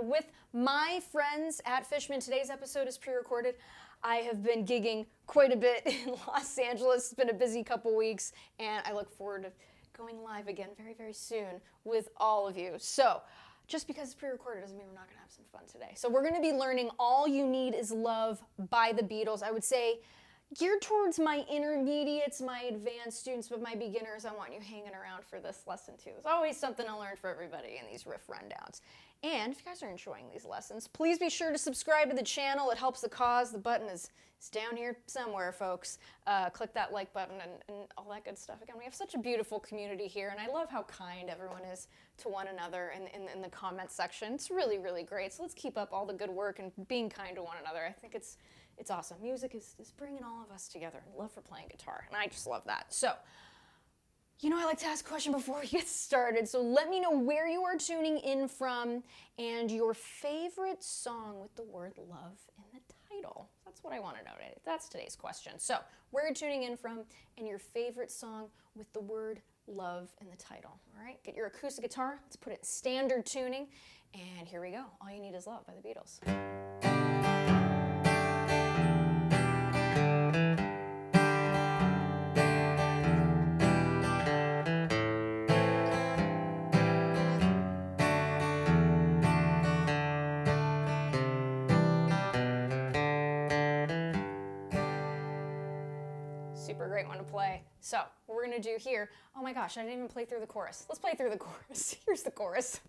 With my friends at Fishman. Today's episode is pre-recorded. I have been gigging quite a bit in Los Angeles. It's been a busy couple weeks, and I look forward to going live again very, very soon with all of you. So, just because it's pre-recorded doesn't mean we're not going to have some fun today. So we're going to be learning All You Need Is Love by the Beatles. I would say geared towards my intermediates, my advanced students, but my beginners, I want you hanging around for this lesson too. There's always something to learn for everybody in these riff rundowns. And if you guys are enjoying these lessons, please be sure to subscribe to the channel. It helps the cause. The button is down here somewhere, folks. Click that like button and all that good stuff. Again, we have such a beautiful community here, and I love how kind everyone is to one another in the comments section. It's really, really great. So let's keep up all the good work and being kind to one another. I think it's awesome. Music is bringing all of us together, and love for playing guitar, and I just love that. So, you know, I like to ask a question before we get started, so let me know where you are tuning in from and your favorite song with the word love in the title. That's what I want to know today. That's today's question. So, where you're tuning in from and your favorite song with the word love in the title. All right, get your acoustic guitar. Let's put it in standard tuning, and here we go. All You Need Is Love by the Beatles. Super great one to play. So, what we're going to do here, oh my gosh, I didn't even play through the chorus. Let's play through the chorus. Here's the chorus.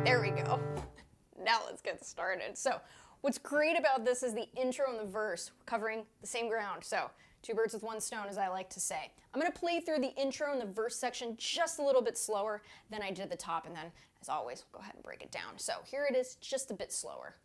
There we go. Now let's get started. So, what's great about this is the intro and the verse. We're covering the same ground. So, two birds with one stone, as I like to say. I'm going to play through the intro and the verse section just a little bit slower than I did the top, and then, as always, we'll go ahead and break it down. So, here it is, just a bit slower.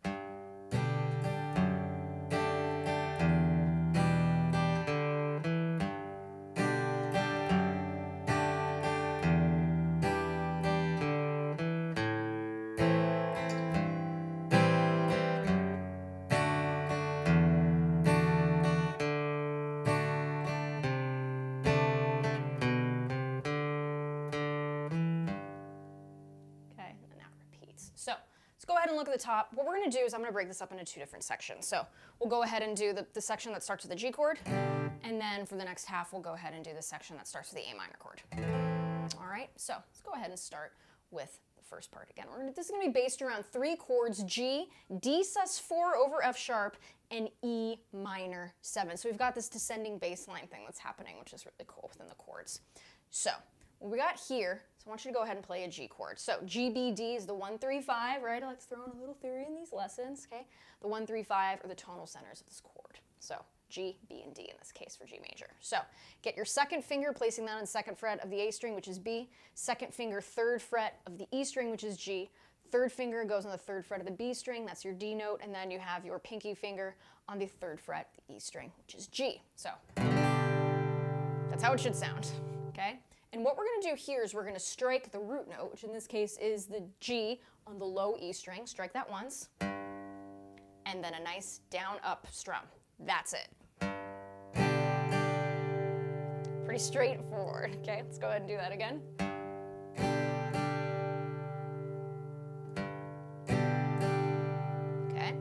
So let's go ahead and look at the top. What we're going to do is I'm going to break this up into two different sections. So we'll go ahead and do the section that starts with the G chord, and then for the next half we'll go ahead and do the section that starts with the A minor chord. All right, so let's go ahead and start with the first part again. This is going to be based around three chords: G, D sus4 over F sharp, and E minor 7. So we've got this descending bass line thing that's happening, which is really cool within the chords. So what we got here, so I want you to go ahead and play a G chord. So G, B, D is the 1, 3, 5, right? I like to throw in a little theory in these lessons, okay? The 1, 3, 5 are the tonal centers of this chord. So G, B, and D in this case for G major. So get your second finger, placing that on the second fret of the A string, which is B. Second finger, third fret of the E string, which is G. Third finger goes on the third fret of the B string, that's your D note, and then you have your pinky finger on the third fret, the E string, which is G. So that's how it should sound, okay? And what we're going to do here is we're going to strike the root note, which in this case is the G on the low E string. Strike that once. And then a nice down-up strum. That's it. Pretty straightforward. Okay, let's go ahead and do that again. Okay.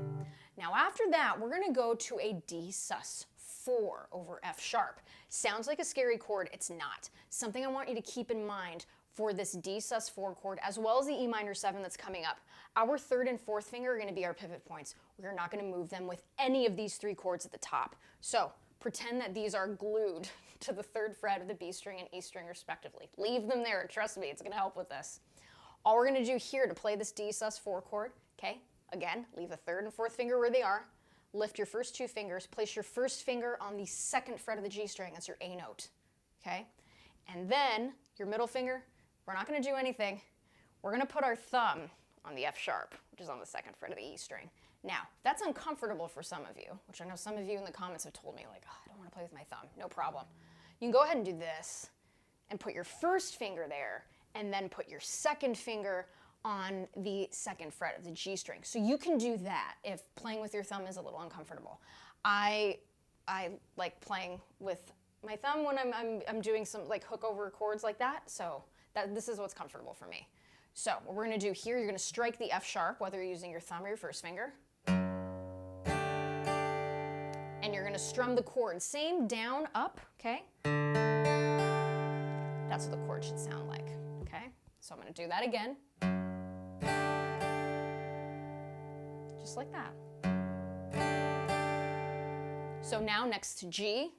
Now after that, we're going to go to a D sus4 over F sharp. Sounds like a scary chord, it's not. Something I want you to keep in mind for this D sus4 chord, as well as the E minor 7 that's coming up. Our third and fourth finger are going to be our pivot points. We're not going to move them with any of these three chords at the top. So pretend that these are glued to the third fret of the B string and E string respectively. Leave them there, trust me, it's going to help with this. All we're going to do here to play this D sus4 chord, okay, again, leave the third and fourth finger where they are. Lift your first two fingers, place your first finger on the second fret of the G string, that's your A note, okay? And then your middle finger, we're not going to do anything. We're going to put our thumb on the F sharp, which is on the second fret of the E string. Now, that's uncomfortable for some of you, which I know some of you in the comments have told me, like, oh, I don't want to play with my thumb. No problem. You can go ahead and do this and put your first finger there and then put your second finger on the second fret of the G string. So you can do that if playing with your thumb is a little uncomfortable. I like playing with my thumb when I'm doing some like hook over chords like that, so this is what's comfortable for me. So what we're gonna do here, you're gonna strike the F sharp, whether you're using your thumb or your first finger. And you're gonna strum the chord, same down, up, okay? That's what the chord should sound like, okay? So I'm gonna do that again. Just like that. So now next to G,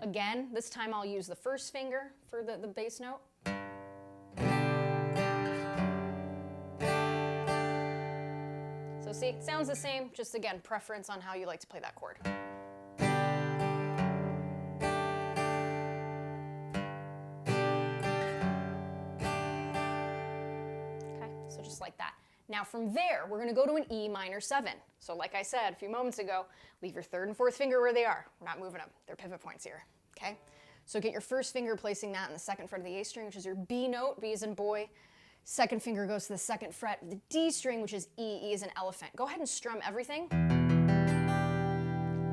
again, this time I'll use the first finger for the bass note. So see, it sounds the same, just again, preference on how you like to play that chord. Like that. Now from there, we're going to go to an E minor 7. So like I said a few moments ago, leave your third and fourth finger where they are. We're not moving them. They're pivot points here. Okay? So get your first finger, placing that in the second fret of the A string, which is your B note. B as in boy. Second finger goes to the second fret of the D string, which is E. E as in elephant. Go ahead and strum everything.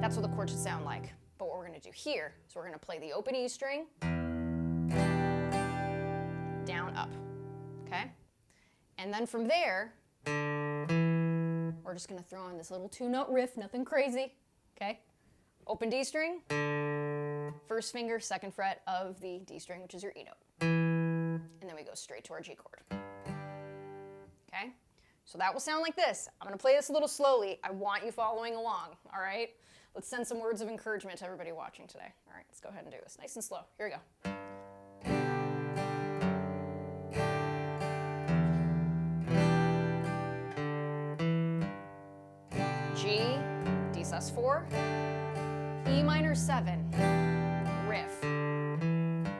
That's what the chord should sound like. But what we're going to do here is we're going to play the open E string, down, up. Okay? And then from there, we're just going to throw in this little 2-note riff, nothing crazy, okay? Open D string, first finger, second fret of the D string, which is your E note. And then we go straight to our G chord. Okay? So that will sound like this. I'm going to play this a little slowly. I want you following along, all right? Let's send some words of encouragement to everybody watching today. All right, let's go ahead and do this nice and slow. Here we go. G, D sus4, E minor 7, riff,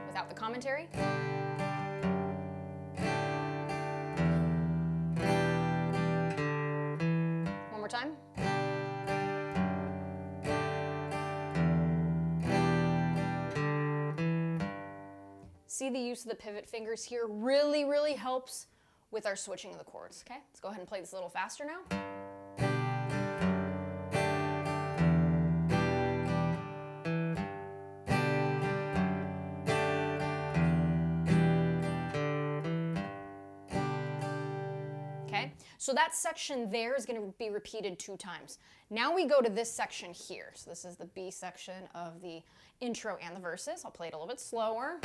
without the commentary. One more time. See, the use of the pivot fingers here really, really helps with our switching of the chords, okay? Let's go ahead and play this a little faster now. So that section there is going to be repeated 2 times. Now we go to this section here. So this is the B section of the intro and the verses. I'll play it a little bit slower.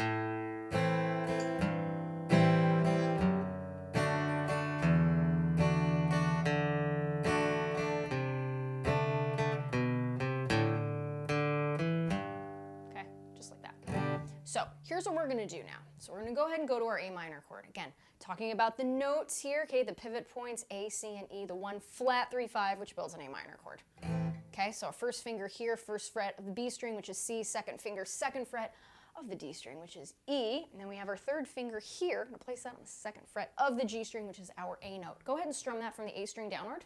Okay, just like that. So here's what we're going to do now. So we're going to go ahead and go to our A minor chord. Again, talking about the notes here, okay, the pivot points, A, C, and E, the 1 flat 3, 5, which builds an A minor chord. Okay, so our first finger here, first fret of the B string, which is C, second finger, second fret of the D string, which is E, and then we have our third finger here. I'm going to place that on the second fret of the G string, which is our A note. Go ahead and strum that from the A string downward.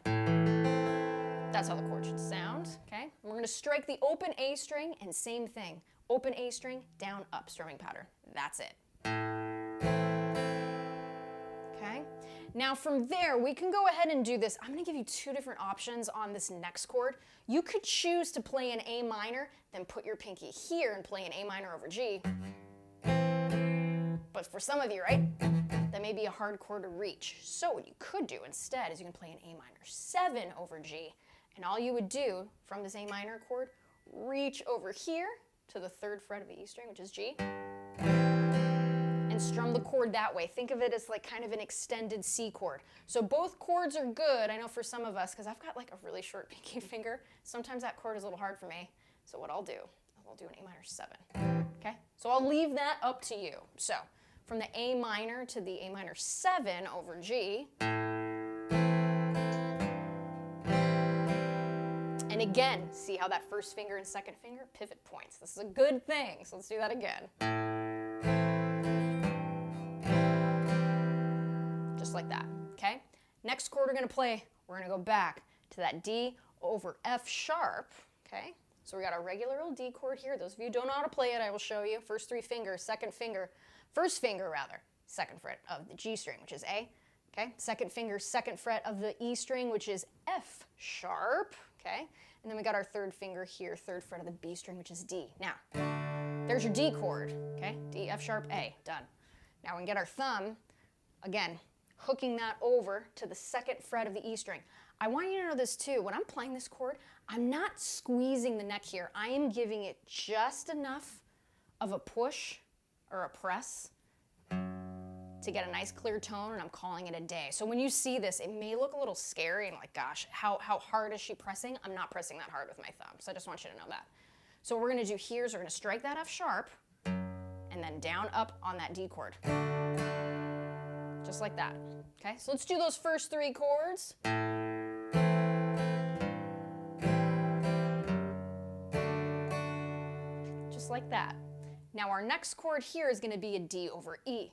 That's how the chord should sound, okay? And we're going to strike the open A string, and same thing, open A string, down, up strumming pattern. That's it. Okay? Now from there, we can go ahead and do this. I'm going to give you 2 different options on this next chord. You could choose to play an A minor, then put your pinky here and play an A minor over G. But for some of you, right, that may be a hard chord to reach. So what you could do instead is you can play an A minor 7 over G, and all you would do from this A minor chord, reach over here to the third fret of the E string, which is G, and strum the chord that way. Think of it as like kind of an extended C chord. So both chords are good, I know for some of us, because I've got like a really short pinky finger. Sometimes that chord is a little hard for me. So what I'll do an A minor 7. Okay? So I'll leave that up to you. So from the A minor to the A minor 7 over G. And again, see how that first finger and second finger pivot points. This is a good thing, so let's do that again. Just like that, okay? Next chord we're gonna play, we're gonna go back to that D over F sharp, okay? So we got our regular old D chord here. Those of you who don't know how to play it, I will show you. First three fingers, first finger rather, second fret of the G string, which is A. Okay, second finger, second fret of the E string, which is F sharp. Okay, and then we got our third finger here, third fret of the B string, which is D. Now, there's your D chord. Okay, D, F sharp, A, done. Now we can get our thumb, again, hooking that over to the second fret of the E string. I want you to know this too. When I'm playing this chord, I'm not squeezing the neck here. I am giving it just enough of a push or a press to get a nice clear tone, and I'm calling it a day. So when you see this, it may look a little scary and like, gosh, how hard is she pressing? I'm not pressing that hard with my thumb, so I just want you to know that. So what we're gonna do here is we're gonna strike that F sharp and then down, up on that D chord. Just like that, okay? So let's do those first three chords. Just like that. Now our next chord here is gonna be a D over E.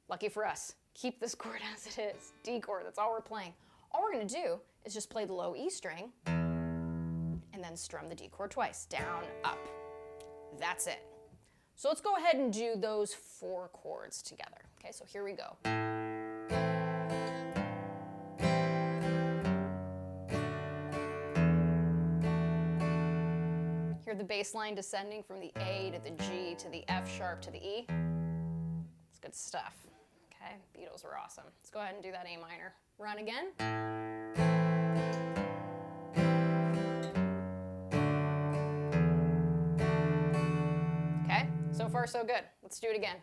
Lucky for us, keep this chord as it is, D chord, that's all we're playing. All we're gonna do is just play the low E string and then strum the D chord twice, down, up. That's it. So let's go ahead and do those four chords together. Okay, so here we go. Hear the bass line descending from the A to the G to the F sharp to the E. It's good stuff. Okay, Beatles were awesome. Let's go ahead and do that A minor. Run again. Okay, so far so good. Let's do it again.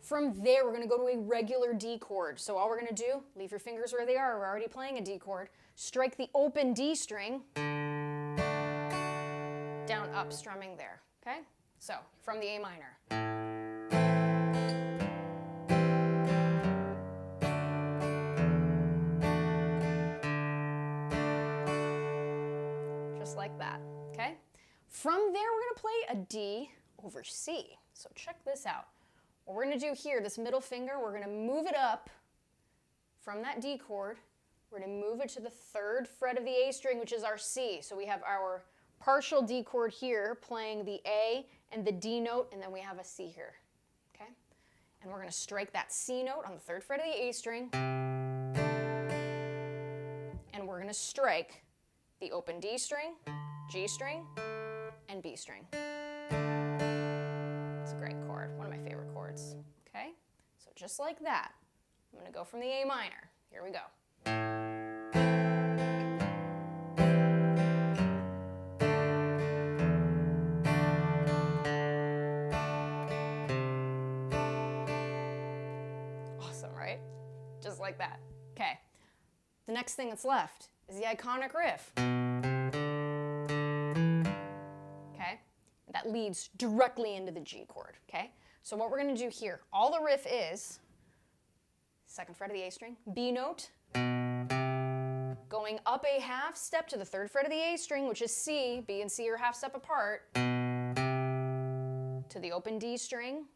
From there, we're going to go to a regular D chord. So all we're going to do, leave your fingers where they are. We're already playing a D chord. Strike the open D string. Down, up, strumming there, okay? So, from the A minor. Just like that, okay? From there, we're gonna play a D over C. So check this out. What we're gonna do here, this middle finger, we're gonna move it up from that D chord. We're gonna move it to the third fret of the A string, which is our C. So we have our partial D chord here, playing the A and the D note, and then we have a C here, okay? And we're gonna strike that C note on the third fret of the A string, and we're gonna strike the open D string, G string, and B string. It's a great chord, one of my favorite chords, okay? So just like that, I'm gonna go from the A minor. Here we go. Just like that. Okay. The next thing that's left is the iconic riff. Okay? That leads directly into the G chord. Okay? So what we're going to do here, all the riff is second fret of the A string, B note, going up a half step to the third fret of the A string, which is C. B and C are half step apart, to the open D string.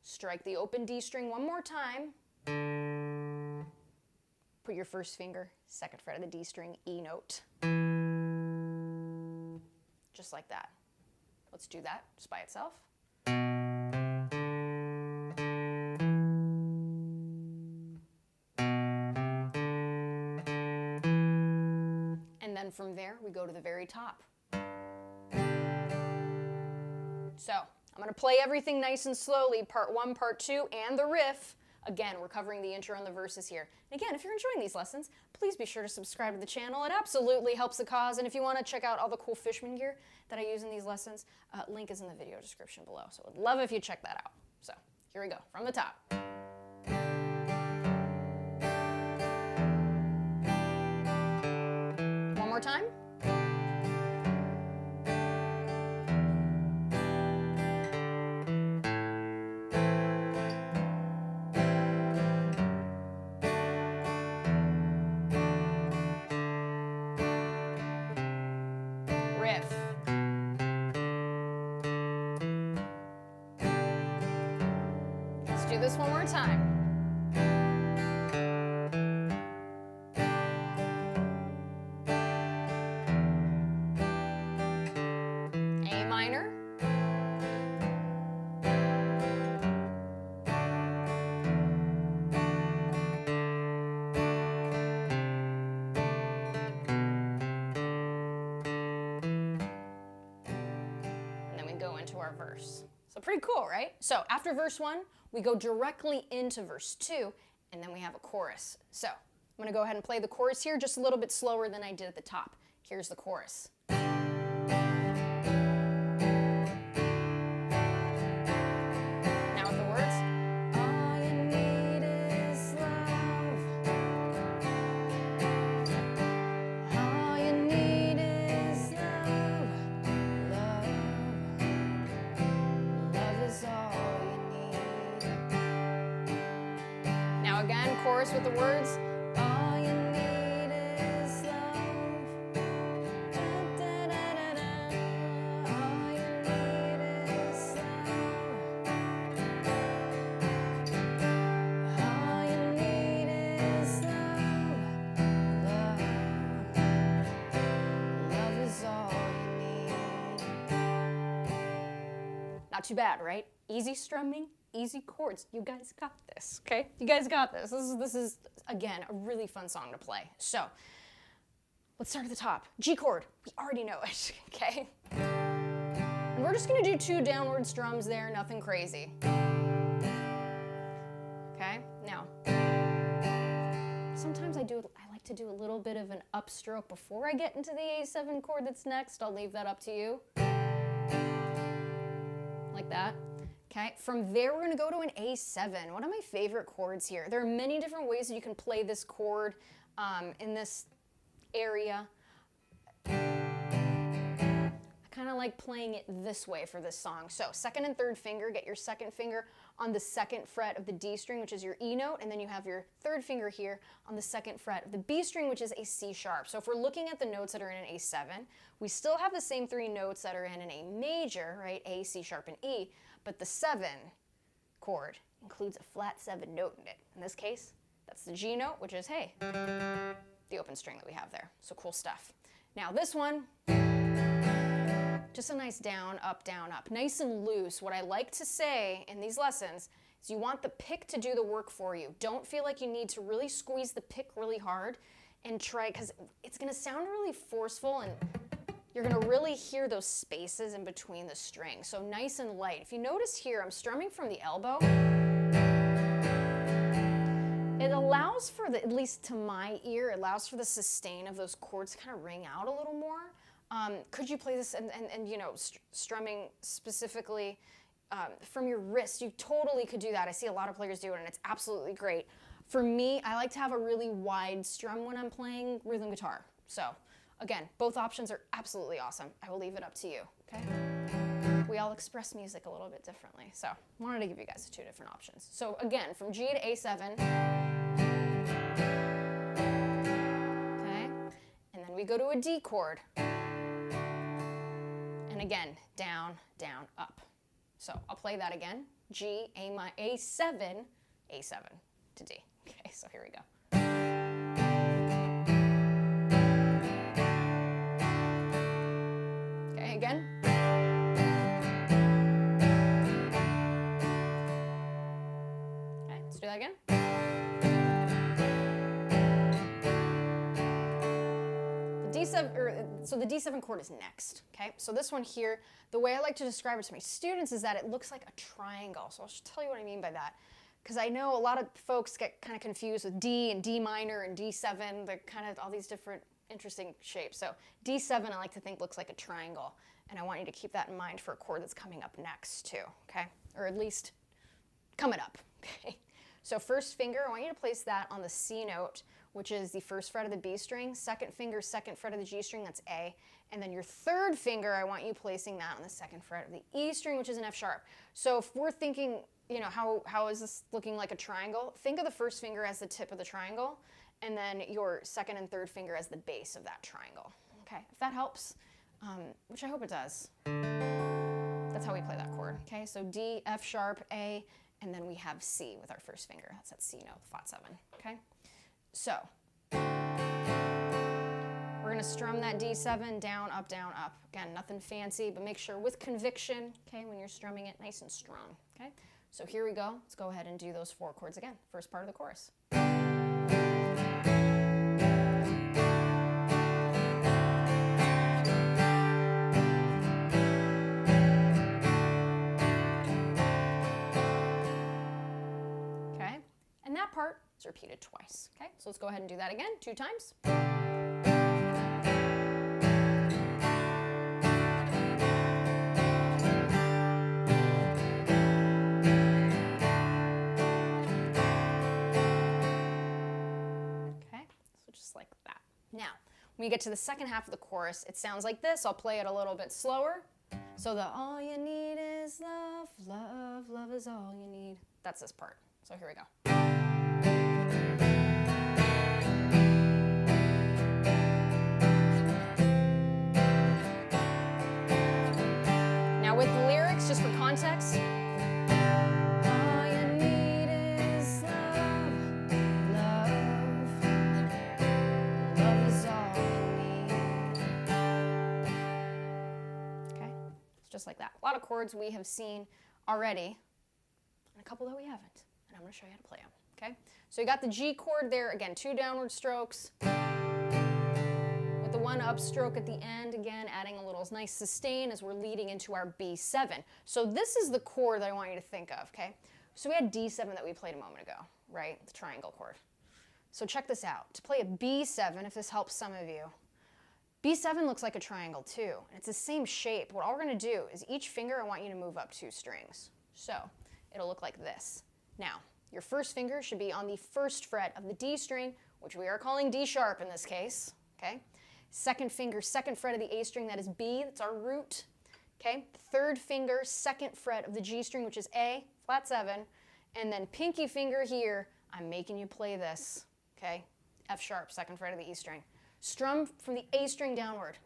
Strike the open D string one more time. Put your first finger, second fret of the D string, E note. Just like that. Let's do that just by itself. And then from there, we go to the very top. So, I'm going to play everything nice and slowly, part one, part two, and the riff. Again, we're covering the intro and the verses here. And again, if you're enjoying these lessons, please be sure to subscribe to the channel. It absolutely helps the cause. And if you want to check out all the cool Fishman gear that I use in these lessons, link is in the video description below. So I'd love if you check that out. So here we go, from the top. One more time. Do this one more time. our verse. So pretty cool, right? So after verse 1, we go directly into verse 2, and then we have a chorus. So I'm going to go ahead and play the chorus here just a little bit slower than I did at the top. Here's the chorus. Now with the words. All you need is love. All you need is love. Love. Love is all you need. Now again, chorus with the words. All you need is love. Da, da, da, da, da. All you need is love. All you need is love. Love. Love is all you need. Not too bad, right? Easy strumming, easy chords. You guys got this, okay? You guys got this. This is again, a really fun song to play. So, let's start at the top. G chord. We already know it, okay? And we're just gonna do 2 downward strums there, nothing crazy. Okay, now, sometimes I like to do a little bit of an upstroke before I get into the A7 chord that's next. I'll leave that up to you. Like that. Okay, from there we're gonna go to an A7, one of my favorite chords here. There are many different ways that you can play this chord in this area. I kind of like playing it this way for this song. So 2nd and 3rd finger, get your 2nd finger on the 2nd fret of the D string, which is your E note, and then you have your 3rd finger here on the 2nd fret of the B string, which is a C sharp. So if we're looking at the notes that are in an A7, we still have the same 3 notes that are in an A major, right? A, C sharp, and E, but the 7 chord includes a flat 7 note in it. In this case, that's the G note, which is, hey, the open string that we have there. So cool stuff. Now this one, just a nice down, up, nice and loose. What I like to say in these lessons is you want the pick to do the work for you. Don't feel like you need to really squeeze the pick really hard and try, because it's gonna sound really forceful and you're gonna really hear those spaces in between the strings. So nice and light. If you notice here, I'm strumming from the elbow. It allows for the, at least to my ear, it allows for the sustain of those chords to kind of ring out a little more. Could you play this and you know, strumming specifically from your wrist? You totally could do that. I see a lot of players do it and it's absolutely great. For me, I like to have a really wide strum when I'm playing rhythm guitar. So again, both options are absolutely awesome. I will leave it up to you, okay? We all express music a little bit differently. So I wanted to give you guys 2 different options. So again, from G to A7. Okay, and then we go to a D chord. And again, down, down, up. So I'll play that again. G, A7, A7 to D. Okay, so here we go. Okay, again. Okay, let's do that again. So the D7 chord is next, okay? So this one here, the way I like to describe it to my students is that it looks like a triangle. So I'll just tell you what I mean by that. Because I know a lot of folks get kind of confused with D and D minor and D7. They're kind of all these different interesting shapes. So D7 I like to think looks like a triangle. And I want you to keep that in mind for a chord that's coming up next too, okay? Or at least coming up, okay? So 1st finger, I want you to place that on the C note, which is the 1st fret of the B string, 2nd finger, 2nd fret of the G string, that's A, and then your 3rd finger, I want you placing that on the 2nd fret of the E string, which is an F sharp. So if we're thinking, you know, how is this looking like a triangle? Think of the 1st finger as the tip of the triangle, and then your 2nd and 3rd finger as the base of that triangle. Okay, if that helps, which I hope it does. That's how we play that chord, okay? So D, F sharp, A, and then we have C with our 1st finger. That's that C note, flat 7, okay? So, we're gonna strum that D7 down, up, down, up. Again, nothing fancy, but make sure with conviction, okay, when you're strumming it nice and strong, okay? So here we go. Let's go ahead and do those 4 chords again. First part of the chorus. is repeated twice. Okay, so let's go ahead and do that again 2 times. Okay, so just like that. Now, when you get to the second half of the chorus, it sounds like this. I'll play it a little bit slower. So the all you need is love, love, love is all you need. That's this part. So here we go. Now with the lyrics, just for context, all you need is love, love, love is all you need. Okay, it's just like that. A lot of chords we have seen already, and a couple that we haven't. And I'm going to show you how to play them, okay? So you got the G chord there, again, 2 downward strokes. With the 1 upstroke at the end, again, adding a little nice sustain as we're leading into our B7. So this is the chord that I want you to think of, okay? So we had D7 that we played a moment ago, right? The triangle chord. So check this out. To play a B7, if this helps some of you, B7 looks like a triangle too. And it's the same shape. What all we're going to do is each finger, I want you to move up 2 strings. So it'll look like this. Now, your first finger should be on the 1st fret of the D string, which we are calling D sharp in this case, okay? Second finger, 2nd fret of the A string, that is B, that's our root, okay? 3rd finger, 2nd fret of the G string, which is A, flat 7, and then pinky finger here, I'm making you play this, okay? F sharp, 2nd fret of the E string. Strum from the A string downward.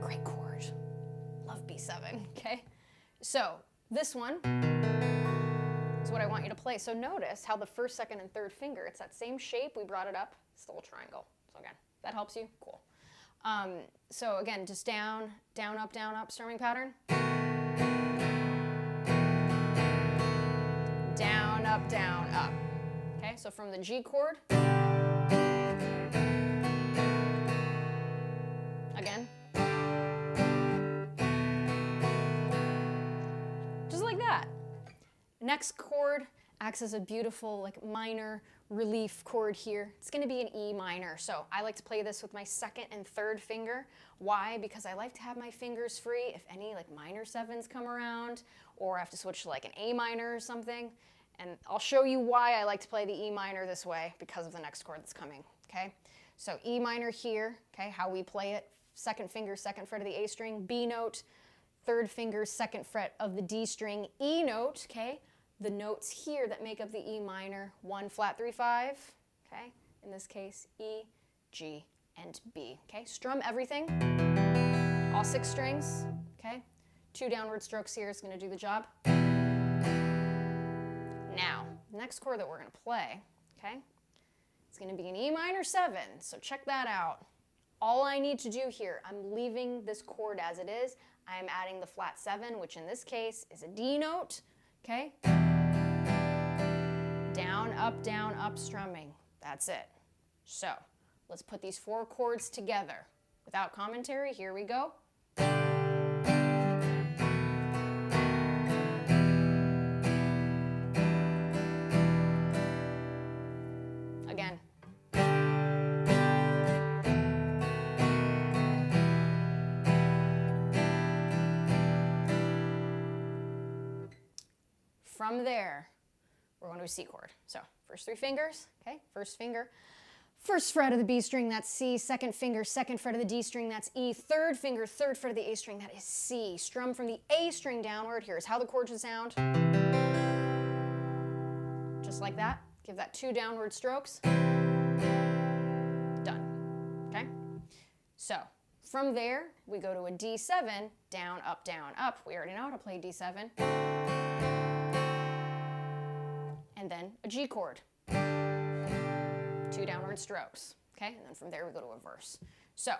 Great chord. Love B7, okay? So, this one is what I want you to play. So notice how the 1st, 2nd, and 3rd finger, it's that same shape, we brought it up, still a triangle. So again, that helps you? Cool. So again, just down, down, up, strumming pattern. Down, up. Okay, so from the G chord, again. Just like that. Next chord acts as a beautiful like minor relief chord here. It's going to be an E minor. So I like to play this with my 2nd and 3rd finger. Why? Because I like to have my fingers free if any like minor 7s come around, or I have to switch to like an A minor or something. And I'll show you why I like to play the E minor this way because of the next chord that's coming. Okay? So E minor here, okay, how we play it. 2nd finger, 2nd fret of the A string, B note, 3rd finger, 2nd fret of the D string, E note, okay? The notes here that make up the E minor, 1 flat 3 5, okay? In this case, E, G, and B, okay? Strum everything, all 6 strings, okay? 2 downward strokes here is going to do the job. Now, the next chord that we're going to play, okay? It's going to be an E minor 7, so check that out. All I need to do here, I'm leaving this chord as it is. I am adding the flat 7, which in this case is a D note, okay? Down, up, strumming. That's it. So, let's put these 4 chords together. Without commentary, here we go. Again. From there, we're going to a C chord. So, first 3 fingers, okay? First finger, 1st fret of the B string, that's C. 2nd finger, 2nd fret of the D string, that's E. 3rd finger, 3rd fret of the A string, that is C. Strum from the A string downward. Here's how the chord should sound. Just like that. Give that 2 downward strokes. Done. Okay? So, from there, we go to a D7, down, up, down, up. We already know how to play D7. And then a G chord. 2 downward strokes, okay? And then from there we go to a verse. So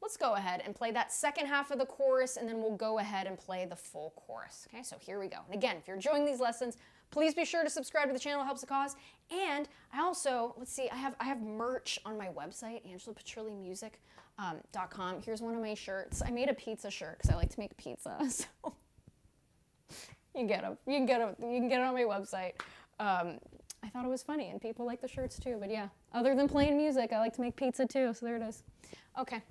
let's go ahead and play that second half of the chorus, and then we'll go ahead and play the full chorus, okay? So here we go. And again, if you're enjoying these lessons, please be sure to subscribe to the channel. It helps the cause. And I also, let's see, I have merch on my website, AngelaPetrilliMusic.com. Here's one of my shirts. I made a pizza shirt because I like to make pizza, so you can get them. You can get it on my website. I thought it was funny, and people like the shirts too. But yeah, other than playing music, I like to make pizza too, so there it is. Okay,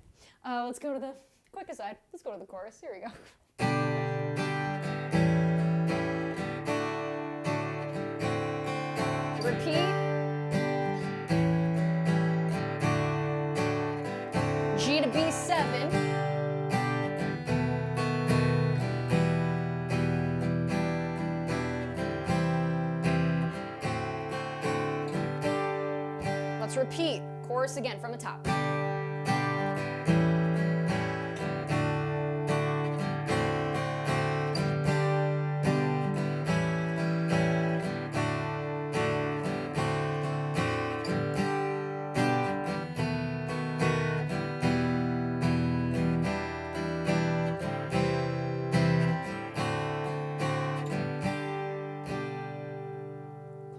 let's go to the quick aside. Let's go to the chorus. Here we go. Repeat. G to B7. Let's repeat. Chorus again from the top.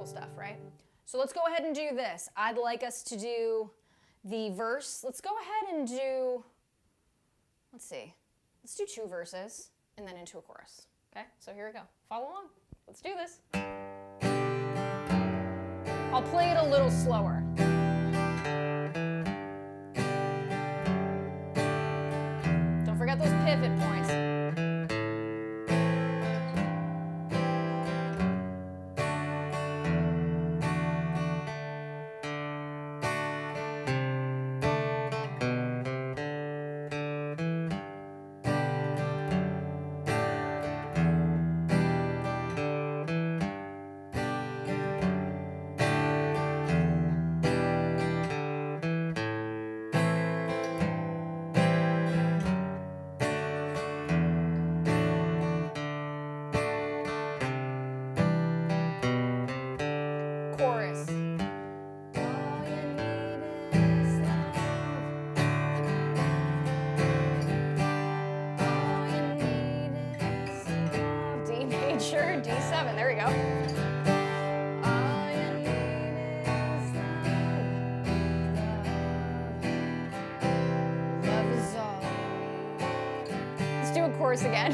Stuff, right? So let's go ahead and do this. I'd like us to do the verse. Let's go ahead and do, let's see, let's do 2 verses and then into a chorus. Okay, so here we go. Follow along. Let's do this. I'll play it a little slower. Don't forget those pivot points. Sure, D7, there we go. All you need is love. Love is all you need. Let's do a chorus again.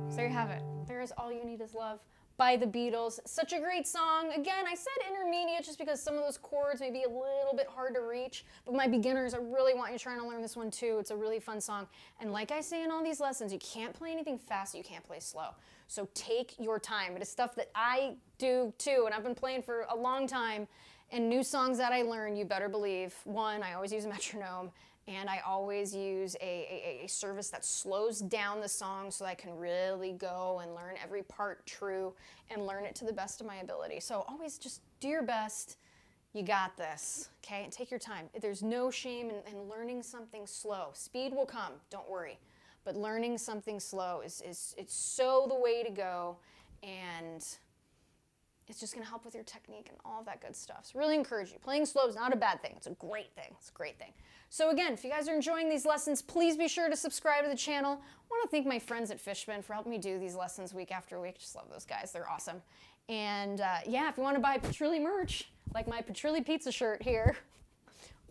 So there you have it. There is All You Need Is Love by the Beatles. Such a great song. Again, I said intermediate just because some of those chords may be a little bit hard to reach, but my beginners, I really want you trying to learn this one too. It's a really fun song. And like I say in all these lessons, you can't play anything fast, you can't play slow. So take your time. It is stuff that I do too, and I've been playing for a long time. And new songs that I learn, you better believe, one, I always use a metronome, and I always use a service that slows down the song so that I can really go and learn every part true and learn it to the best of my ability. So always just do your best. You got this, okay? And take your time. There's no shame in learning something slow. Speed will come, don't worry. But learning something slow it's so the way to go, and it's just gonna help with your technique and all of that good stuff. So really encourage you. Playing slow is not a bad thing. It's a great thing. It's a great thing. So again, if you guys are enjoying these lessons, please be sure to subscribe to the channel. I want to thank my friends at Fishman for helping me do these lessons week after week. Just love those guys. They're awesome. And yeah, if you want to buy Petrilli merch, like my Petrilli pizza shirt here,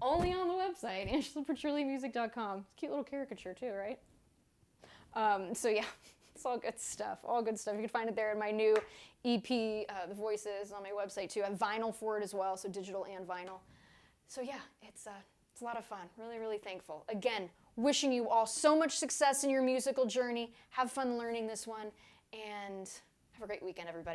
only on the website, AngelaPetrillimusic.com. Cute little caricature too, right? So yeah, it's all good stuff. All good stuff. You can find it there in my new EP, The Voices, on my website too. I have vinyl for it as well, so digital and vinyl. So yeah, it's a lot of fun. Really, really thankful. Again, wishing you all so much success in your musical journey. Have fun learning this one, and have a great weekend, everybody.